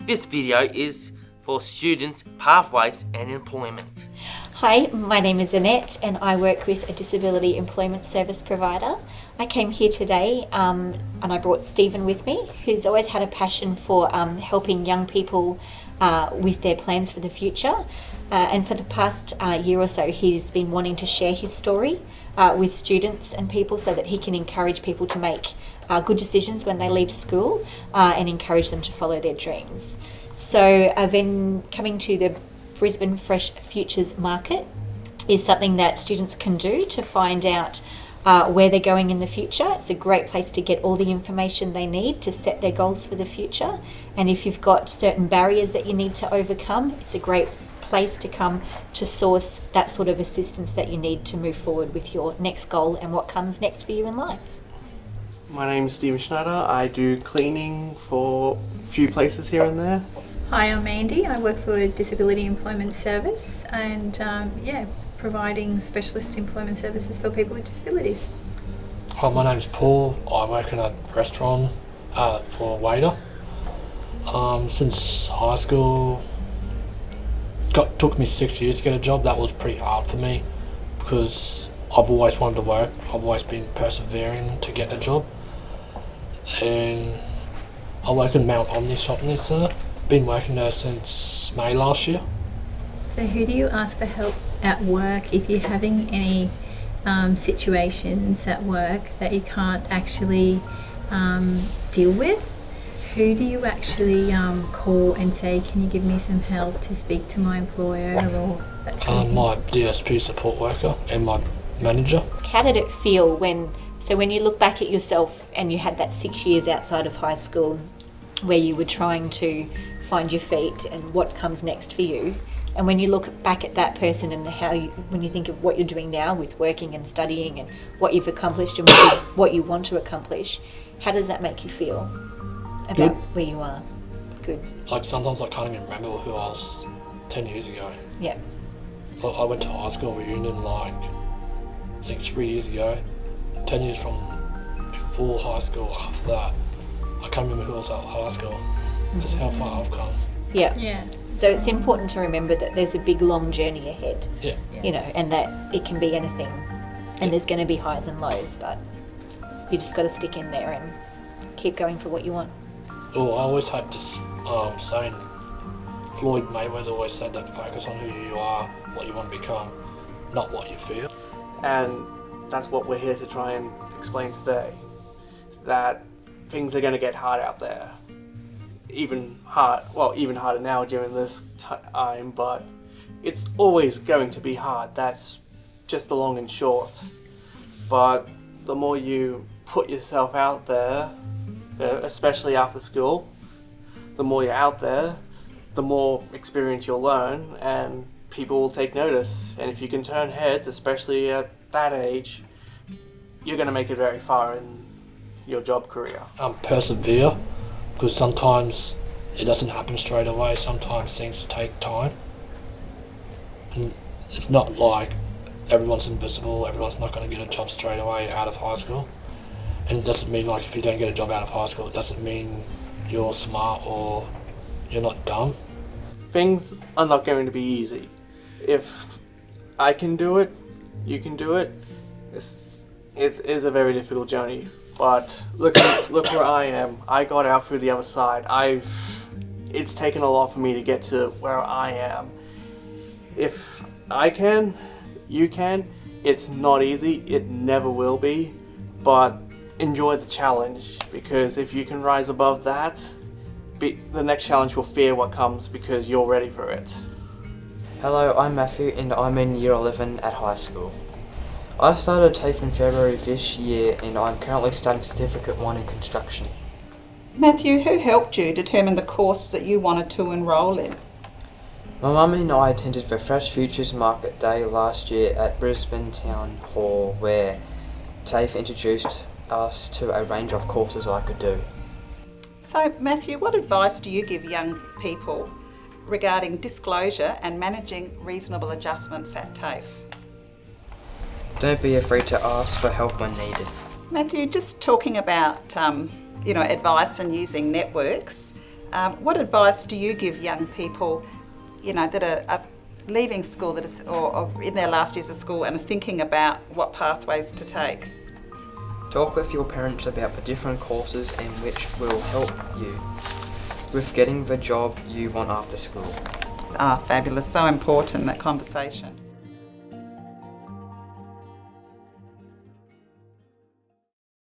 This video is for students, pathways and employment. Hi, my name is Annette and I work with a disability employment service provider. I came here today and I brought Stephen with me, who's always had a passion for helping young people with their plans for the future. And for the past year or so, he's been wanting to share his story with students and people so that he can encourage people to make good decisions when they leave school and encourage them to follow their dreams. So I've been coming to the Brisbane Fresh Futures Market is something that students can do to find out where they're going in the future. It's a great place to get all the information they need to set their goals for the future. And if you've got certain barriers that you need to overcome, it's a great place to come to source that sort of assistance that you need to move forward with your next goal and what comes next for you in life. My name is Stephen Schneider. I do cleaning for a few places here and there. Hi, I'm Mandy. I work for a Disability Employment Service and providing specialist employment services for people with disabilities. Hi, my name's Paul. I work in a restaurant for a waiter. Since high school, took me 6 years to get a job. That was pretty hard for me because I've always wanted to work. I've always been persevering to get a job. And I work in Mount Omni Shopping Centre. Been working there since May last year. So who do you ask for help at work if you're having any situations at work that you can't actually deal with? Who do you actually call and say, can you give me some help to speak to my employer or that sort of thing? My DSP support worker and my manager. How did it feel when you look back at yourself and you had that 6 years outside of high school where you were trying to find your feet and what comes next for you, and when you look back at that person and when you think of what you're doing now with working and studying and what you've accomplished and what you want to accomplish, how does that make you feel about Good. where you are? Good. Like sometimes I can't even remember who I was 10 years ago. Yeah. Like I went to high school reunion I think 3 years ago. 10 years from before high school after that. I can't remember who was at high school. That's how far I've come. Yeah. Yeah. So it's important to remember that there's a big long journey ahead. Yeah. You know, and that it can be anything. And there's going to be highs and lows, but you just got to stick in there and keep going for what you want. Oh, I always had this saying, Floyd Mayweather always said that focus on who you are, what you want to become, not what you feel. And that's what we're here to try and explain today. That things are going to get hard out there. Even harder now during this time, but it's always going to be hard. That's just the long and short. But the more you put yourself out there, especially after school, the more you're out there, the more experience you'll learn and people will take notice. And if you can turn heads, especially at that age, you're going to make it very far in your job career. Persevere, because sometimes it doesn't happen straight away. Sometimes things take time. And it's not like everyone's invisible, everyone's not going to get a job straight away out of high school. And it doesn't mean like if you don't get a job out of high school, it doesn't mean you're smart or you're not dumb. Things are not going to be easy. If I can do it, you can do it. It is a very difficult journey, but look where I am. I got out through the other side. It's taken a lot for me to get to where I am. If I can, you can. It's not easy. It never will be, but enjoy the challenge, because if you can rise above that, the next challenge will fear what comes because you're ready for it. Hello, I'm Matthew and I'm in Year 11 at high school. I started TAFE in February this year and I'm currently studying Certificate 1 in Construction. Matthew, who helped you determine the course that you wanted to enrol in? My mum and I attended the Fresh Futures Market Day last year at Brisbane Town Hall, where TAFE introduced us to a range of courses I could do. So, Matthew, what advice do you give young people regarding disclosure and managing reasonable adjustments at TAFE? Don't be afraid to ask for help when needed. Matthew, just talking about advice and using networks, What advice do you give young people, that are leaving school or in their last years of school and are thinking about what pathways to take? Talk with your parents about the different courses and which will help you with getting the job you want after school. Ah, fabulous. So important, that conversation.